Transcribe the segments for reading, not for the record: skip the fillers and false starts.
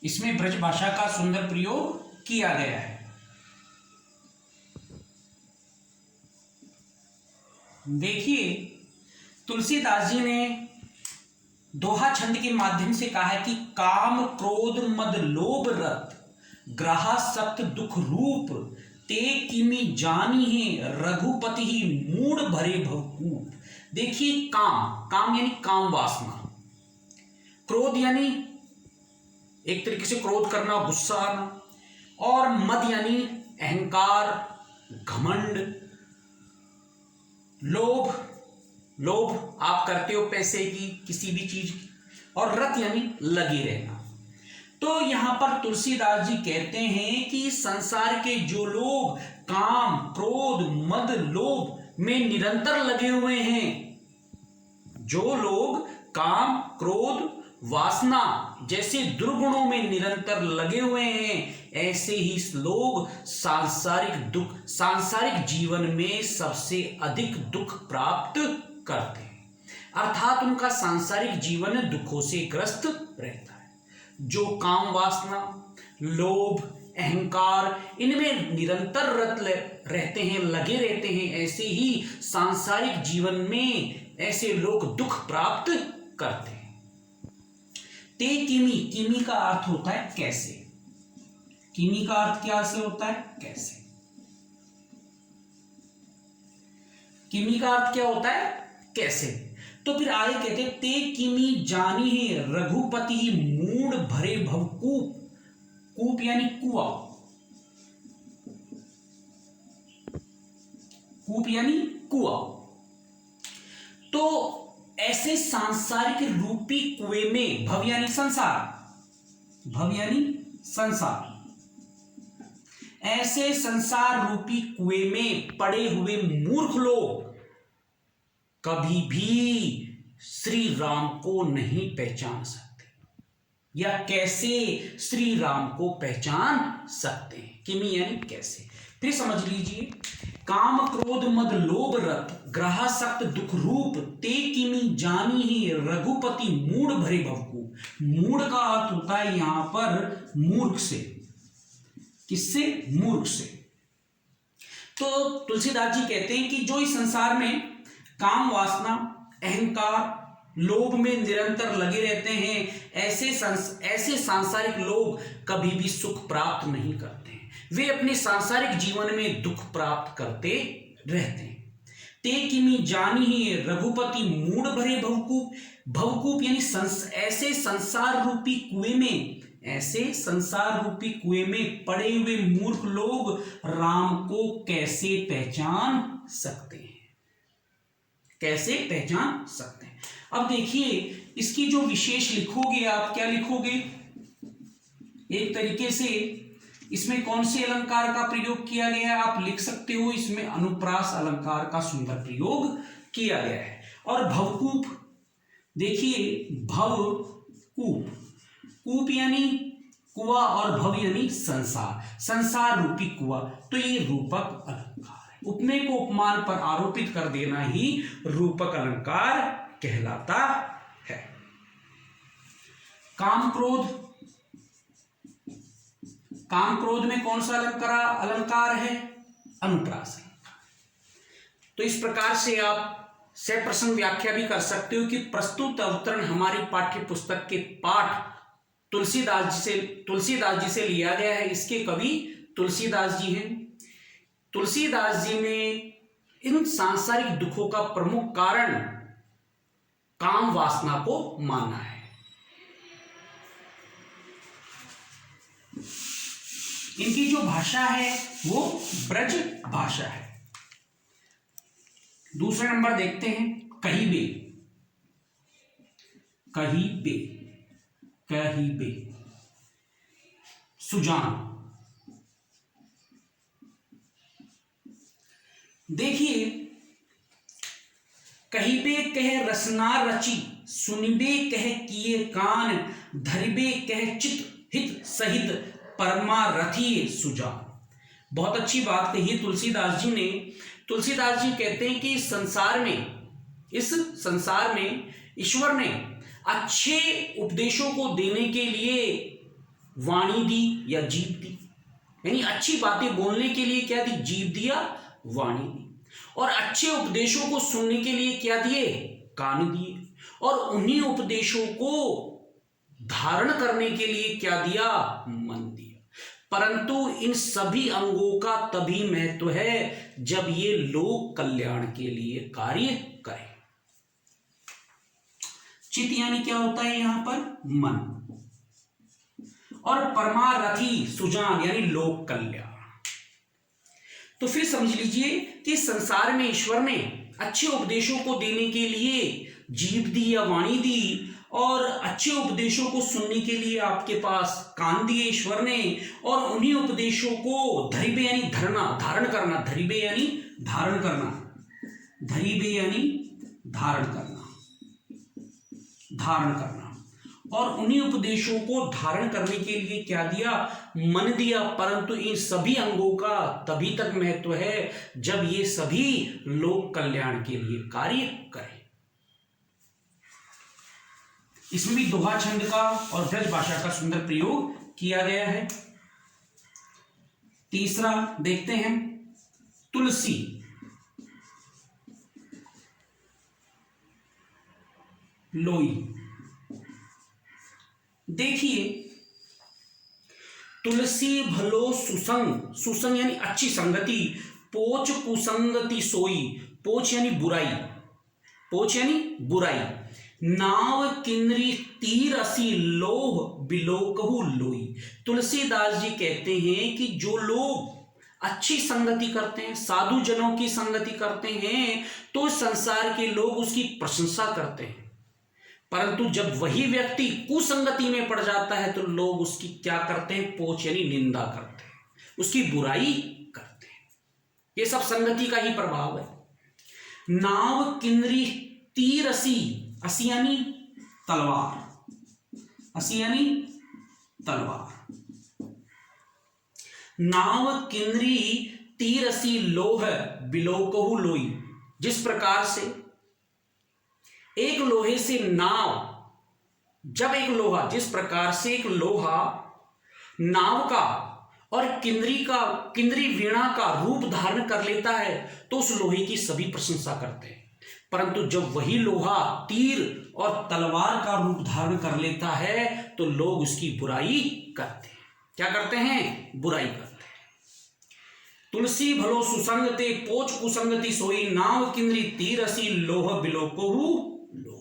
इसमें ब्रज भाषा का सुंदर प्रयोग किया गया है। देखिए, तुलसीदास जी ने दोहा छंद के माध्यम से कहा है कि काम क्रोध मद लोभ रत ग्रहा सप्त दुख रूप ते किमि जानी है रघुपति ही मूड भरे भवकूप। देखिए, काम, काम यानी काम वासना, क्रोध यानी एक तरीके से क्रोध करना, गुस्सा आना, और मद यानी अहंकार, घमंड, लोभ, लोभ आप करते हो पैसे की, किसी भी चीज की, और रत यानी लगे रहना। तो यहां पर तुलसीदास जी कहते हैं कि संसार के जो लोग काम क्रोध मद लोभ में निरंतर लगे हुए हैं, जो लोग काम क्रोध वासना जैसे दुर्गुणों में निरंतर लगे हुए हैं, ऐसे ही लोग सांसारिक जीवन में सबसे अधिक दुख प्राप्त करते हैं, अर्थात उनका सांसारिक जीवन दुखों से ग्रस्त रहता है। जो काम वासना, लोभ, अहंकार इनमें निरंतर रत रहते हैं, लगे रहते हैं, ऐसे ही सांसारिक जीवन में ऐसे लोग दुख प्राप्त करते हैं। ते किमी, किमी का अर्थ होता है कैसे। किमी का अर्थ क्या से होता है? कैसे। किमी का अर्थ क्या होता है? कैसे। तो फिर आगे कहते हैं ते किमी जानी है रघुपति मूड भरे भवकूप। कूप यानी कुआ, कूप यानी कुआ। तो ऐसे सांसारिक रूपी कुएं में, भव यानी संसार, भव यानी संसार, ऐसे संसार रूपी कुएं में पड़े हुए मूर्ख लोग कभी भी श्री राम को नहीं पहचान सकते, या कैसे श्री राम को पहचान सकते हैं। किमी यानी कैसे। फिर समझ लीजिए, काम क्रोध मद लोभ रत ग्रहा सक्त दुख रूप ते किमी जानी ही रघुपति मूड भरे भवकूप। मूड का अर्थ होता है यहां पर मूर्ख से। किससे? मूर्ख से। तो तुलसीदास जी कहते हैं कि जो इस संसार में काम वासना अहंकार लोभ में निरंतर लगे रहते हैं, ऐसे सांसारिक लोग कभी भी सुख प्राप्त नहीं करते हैं, वे अपने सांसारिक जीवन में दुख प्राप्त करते रहते हैं। ते किमी जानी ही रघुपति मूड भरे भवकूप। भवकूप यानी ऐसे संसार रूपी कुएं में, ऐसे संसार रूपी कुएं में पड़े हुए मूर्ख लोग राम को कैसे पहचान सकते हैं, कैसे पहचान सकते हैं। अब देखिए, इसकी जो विशेष लिखोगे आप, क्या लिखोगे? एक तरीके से इसमें कौन से अलंकार का प्रयोग किया गया है आप लिख सकते हो, इसमें अनुप्रास अलंकार का सुंदर प्रयोग किया गया है। और भवकूप, देखिए भवकूप, कूप यानी कुआ और भव यानी संसार, संसार रूपी कुआ। तो ये रूपक अलंकार है। उपमेय को उपमान पर आरोपित कर देना ही रूपक अलंकार कहलाता है। काम क्रोध, काम क्रोध में कौन सा अलंकार है? अनुप्रास अलंकार। तो इस प्रकार से आप सह प्रसंग व्याख्या भी कर सकते हो कि प्रस्तुत अवतरण हमारी पाठ्य पुस्तक के पाठ तुलसीदास जी से लिया गया है। इसके कवि तुलसीदास जी हैं। तुलसीदास जी ने इन सांसारिक दुखों का प्रमुख कारण काम वासना को माना है। इनकी जो भाषा है वो ब्रज भाषा है। दूसरा नंबर देखते हैं, कहिबे। कहिबे, कहिबे, सुजान। देखिए, कहिबे कह रसना रची सुनिबे कह किए कान धरिबे कह चित हित सहित परमारथी सुजान। बहुत अच्छी बात कही तुलसीदास जी ने। तुलसीदास जी कहते हैं कि इस संसार में ईश्वर ने अच्छे उपदेशों को देने के लिए वाणी दी या जीभ दी, यानी अच्छी बातें बोलने के लिए क्या दी, जीभ दिया, वाणी दी। और अच्छे उपदेशों को सुनने के लिए क्या दिए, कान दिए। और उन्हीं उपदेशों को धारण करने के लिए क्या दिया, मन दिया। परंतु इन सभी अंगों का तभी महत्व है जब ये लोक कल्याण के लिए कार्य करें। चित्त यानी क्या होता है यहां पर, मन। और परमारथी सुजान यानी लोक कल्याण। तो फिर समझ लीजिए कि संसार में ईश्वर ने अच्छे उपदेशों को देने के लिए जीभ दी या वाणी दी, और अच्छे उपदेशों को सुनने के लिए आपके पास कान दिए ईश्वर ने, और उन्हीं उपदेशों को धरिबे यानी धरना, धारण करना, धरिबे यानी धारण करना, धरिबे यानी धारण करना, धारण करना। और उन्हीं उपदेशों को धारण करने के लिए क्या दिया, मन दिया। परंतु इन सभी अंगों का तभी तक महत्व है जब ये सभी लोक कल्याण के लिए कार्य करें। इसमें भी दोहा छंद का और ब्रज भाषा का सुंदर प्रयोग किया गया है। तीसरा देखते हैं, तुलसी। लोई। देखिए, तुलसी भलो सुसंग, सुसंग यानी अच्छी संगति, पोच कुसंगति सोई, पोच यानी बुराई, पोच यानी बुराई, नाव किन्नरी तीर असी लोह बिलोकहु लोई। तुलसीदास जी कहते हैं कि जो लोग अच्छी संगति करते हैं, साधु जनों की संगति करते हैं, तो संसार के लोग उसकी प्रशंसा करते हैं। परंतु जब वही व्यक्ति कुसंगति में पड़ जाता है तो लोग उसकी क्या करते हैं, पोच यानी निंदा करते हैं, उसकी बुराई करते हैं। ये सब संगति का ही प्रभाव है। नाव किन्नरी तीर असी, असी यानी तलवार, असी यानी तलवार। नाव किन्नरी तीर असी लोह बिलोकहु लोई। जिस प्रकार से एक लोहे से नाव, जब एक लोहा, जिस प्रकार से एक लोहा नाव का और किन्नरी वीणा का रूप धारण कर लेता है तो उस लोहे की सभी प्रशंसा करते हैं। परंतु जब वही लोहा तीर और तलवार का रूप धारण कर लेता है तो लोग उसकी बुराई करते हैं। क्या करते हैं, बुराई करते हैं। तुलसी भलो सुसंगते पोच कुसंगति सोई, नाव किन्नरी तीर असी लोह बिलोकहु लोई।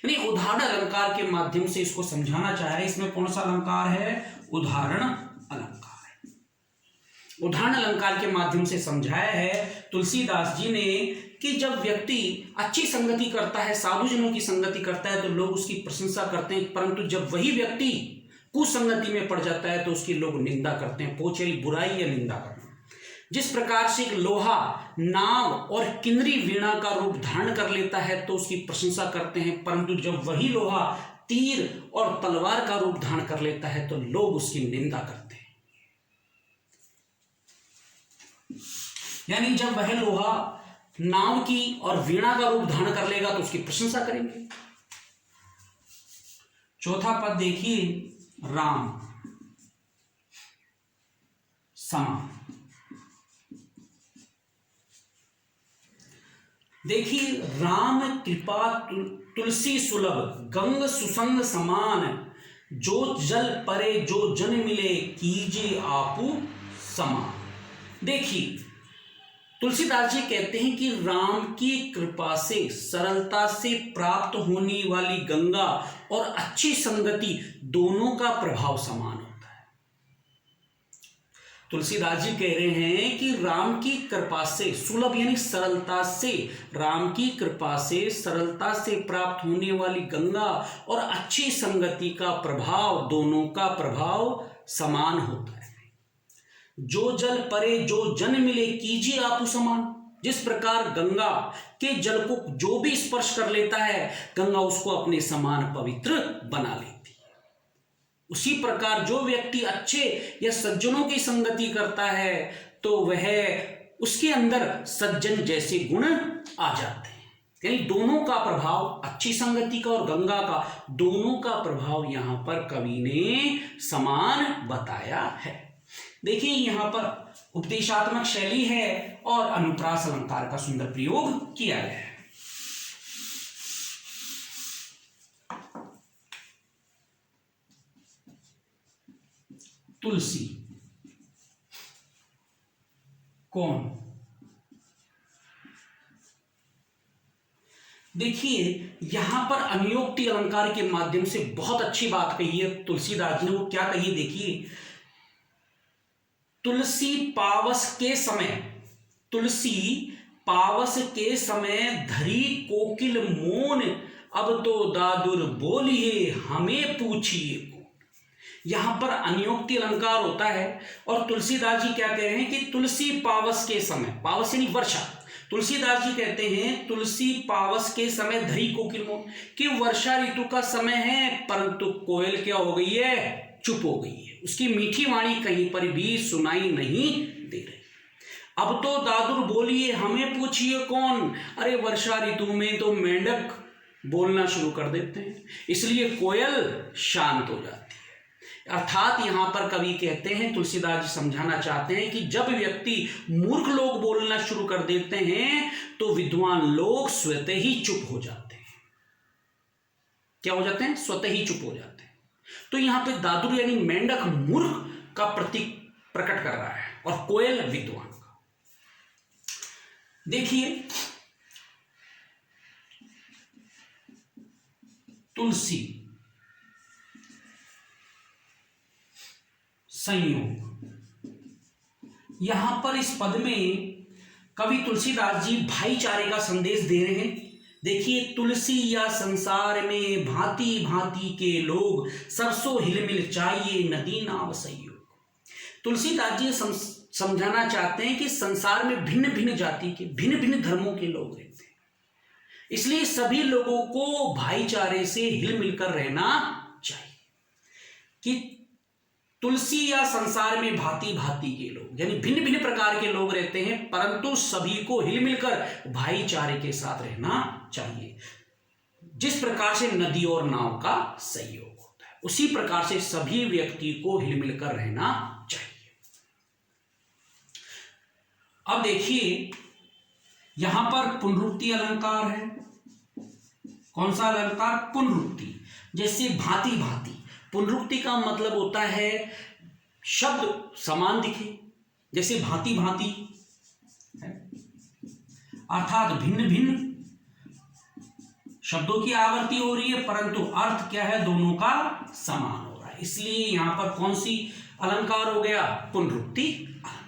यानी उदाहरण अलंकार के माध्यम से इसको समझाना चाह रहे हैं। इसमें कौन सा अलंकार है, उदाहरण अलंकार है। उदाहरण अलंकार के माध्यम से समझाया है तुलसीदास जी ने कि जब व्यक्ति अच्छी संगति करता है, साधु जनों की संगति करता है तो लोग उसकी प्रशंसा करते हैं। परंतु जब वही व्यक्ति कुसंगति में पड़ जाता है तो उसकी लोग निंदा करते हैं, पोच यानी बुराई या निंदा करना। जिस प्रकार से एक लोहा नाव और किन्नरी वीणा का रूप धारण कर लेता है तो उसकी प्रशंसा करते हैं, परंतु जब वही लोहा तीर और तलवार का रूप धारण कर लेता है तो लोग उसकी निंदा करते हैं। यानी जब वह लोहा नाव की और वीणा का रूप धारण कर लेगा तो उसकी प्रशंसा करेंगे। चौथा पद देखिए, राम समा। देखिए, राम कृपा तुलसी सुलभ, गंग सुसंग समान, जो जल परे जो जन मिले कीजिए आपू समान। देखिए, तुलसीदास जी कहते हैं कि राम की कृपा से, सरलता से प्राप्त होने वाली गंगा और अच्छी संगति दोनों का प्रभाव समान होता है। तुलसीदास जी कह रहे हैं कि राम की कृपा से, सुलभ यानी सरलता से, राम की कृपा से सरलता से प्राप्त होने वाली गंगा और अच्छी संगति का प्रभाव, दोनों का प्रभाव समान होता है। जो जल परे जो जन मिले कीजिए आपू समान। जिस प्रकार गंगा के जल को जो भी स्पर्श कर लेता है, गंगा उसको अपने समान पवित्र बना लेती है। उसी प्रकार जो व्यक्ति अच्छे या सज्जनों की संगति करता है तो वह, उसके अंदर सज्जन जैसे गुण आ जाते हैं। यानी दोनों का प्रभाव, अच्छी संगति का और गंगा का, दोनों का प्रभाव यहां पर कवि ने समान बताया है। देखिए यहां पर उपदेशात्मक शैली है और अनुप्रास अलंकार का सुंदर प्रयोग किया गया है। तुलसी कौन? देखिए यहां पर अनुयोक्ति अलंकार के माध्यम से बहुत अच्छी बात कही है तुलसीदास जी ने। वो क्या कही, देखिए, तुलसी पावस के समय, तुलसी पावस के समय धरी कोकिल मोन, अब तो दादुर बोलिए हमें पूछिए। यहां पर अनुयोक्ति अलंकार होता है और तुलसीदास जी क्या कह रहे हैं कि तुलसी पावस के समय, पावस यानी वर्षा, तुलसीदास जी कहते हैं तुलसी पावस के समय धरी कोकिल मोन, कि वर्षा ऋतु का समय है परंतु कोयल क्या हो गई है, चुप हो गई है, उसकी मीठी वाणी कहीं पर भी सुनाई नहीं दे रही। अब तो दादुर बोलिए हमें पूछिए कौन, अरे वर्षा ऋतु में तो मेंढक बोलना शुरू कर देते हैं, इसलिए कोयल शांत हो जाती है। अर्थात यहां पर कवि कहते हैं, तुलसीदास जी समझाना चाहते हैं कि जब व्यक्ति मूर्ख लोग बोलना शुरू कर देते हैं तो विद्वान लोग स्वतः ही चुप हो जाते हैं। क्या हो जाते हैं? स्वतः ही चुप हो जाते हैं। तो यहां पे दादुर यानी मेंढक मूर्ख का प्रतीक प्रकट कर रहा है और कोयल विद्वान का। देखिए तुलसी संयोग, यहां पर इस पद में कवि तुलसीदास जी भाईचारे का संदेश दे रहे हैं। देखिए, तुलसी या संसार में भांति भांति के लोग, सरसों हिलमिल चाहिए नदी नाव संयोग। तुलसीदास जी समझाना चाहते हैं कि संसार में भिन्न भिन्न जाति के, भिन्न भिन्न धर्मों के लोग रहते हैं, इसलिए सभी लोगों को भाईचारे से हिल मिलकर रहना चाहिए। कि तुलसी या संसार में भांति भांति के लोग, यानी भिन्न भिन्न प्रकार के लोग रहते हैं, परंतु सभी को हिल मिलकर भाईचारे के साथ रहना चाहिए। जिस प्रकार से नदी और नाव का सहयोग होता है, उसी प्रकार से सभी व्यक्ति को हिल मिलकर रहना चाहिए। अब देखिए यहां पर पुनरुक्ति अलंकार है। कौन सा अलंकार? पुनरुक्ति। जैसे भांति भांति, पुनरुक्ति का मतलब होता है शब्द समान दिखे, जैसे भांति भांति, अर्थात भिन्न भिन्न शब्दों की आवृत्ति हो रही है परंतु अर्थ क्या है, दोनों का समान हो रहा है, इसलिए यहां पर कौन सी अलंकार हो गया? पुनरुक्ति अलंकार।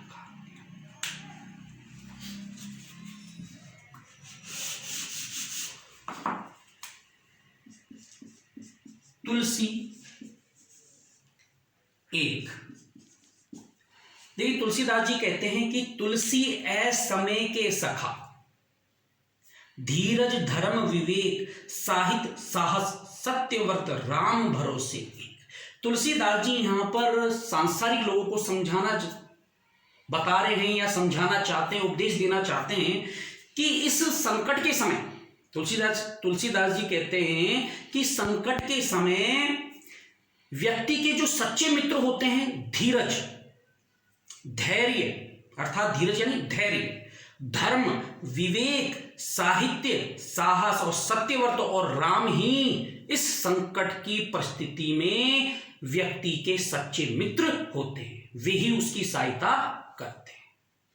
तुलसी एक, देखिए तुलसीदास जी कहते हैं कि तुलसी समय के सखा, धीरज धर्म विवेक साहित्य साहस सत्यव्रत राम भरोसे एक। तुलसीदास जी यहां पर सांसारिक लोगों को समझाना बता रहे हैं या समझाना चाहते हैं, उपदेश देना चाहते हैं कि इस संकट के समय, तुलसीदास जी कहते हैं कि संकट के समय व्यक्ति के जो सच्चे मित्र होते हैं, धीरज, धैर्य, अर्थात धीरज यानी धैर्य, धर्म, विवेक, साहित्य, साहस और सत्यव्रत और राम ही इस संकट की परिस्थिति में व्यक्ति के सच्चे मित्र होते हैं, वे ही उसकी सहायता करते हैं।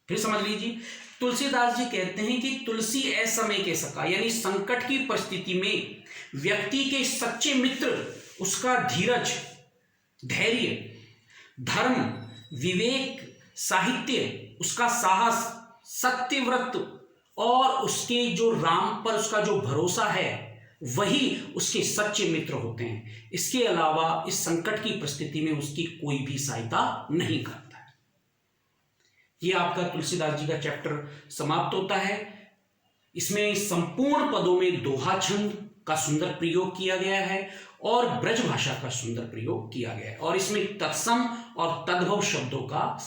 फिर समझ लीजिए, तुलसीदास जी कहते हैं कि तुलसी असमय के सखा, यानी संकट की परिस्थिति में व्यक्ति के सच्चे मित्र उसका धीरज, धैर्य, धर्म, विवेक, साहित्य, उसका साहस, सत्यव्रत और उसके जो राम पर उसका जो भरोसा है, वही उसके सच्चे मित्र होते हैं। इसके अलावा इस संकट की परिस्थिति में उसकी कोई भी सहायता नहीं करता है। यह आपका तुलसीदास जी का चैप्टर समाप्त होता है। इसमें संपूर्ण पदों में दोहा छंद का सुंदर प्रयोग किया गया है और ब्रज भाषा का सुंदर प्रयोग किया गया है, और इसमें तत्सम और तद्भव शब्दों का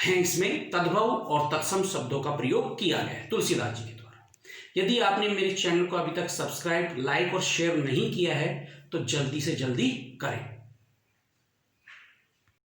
इसमें तद्भव और तत्सम शब्दों का प्रयोग किया गया है तुलसीदास जी के द्वारा। यदि आपने मेरे चैनल को अभी तक सब्सक्राइब, लाइक और शेयर नहीं किया है तो जल्दी से जल्दी करें।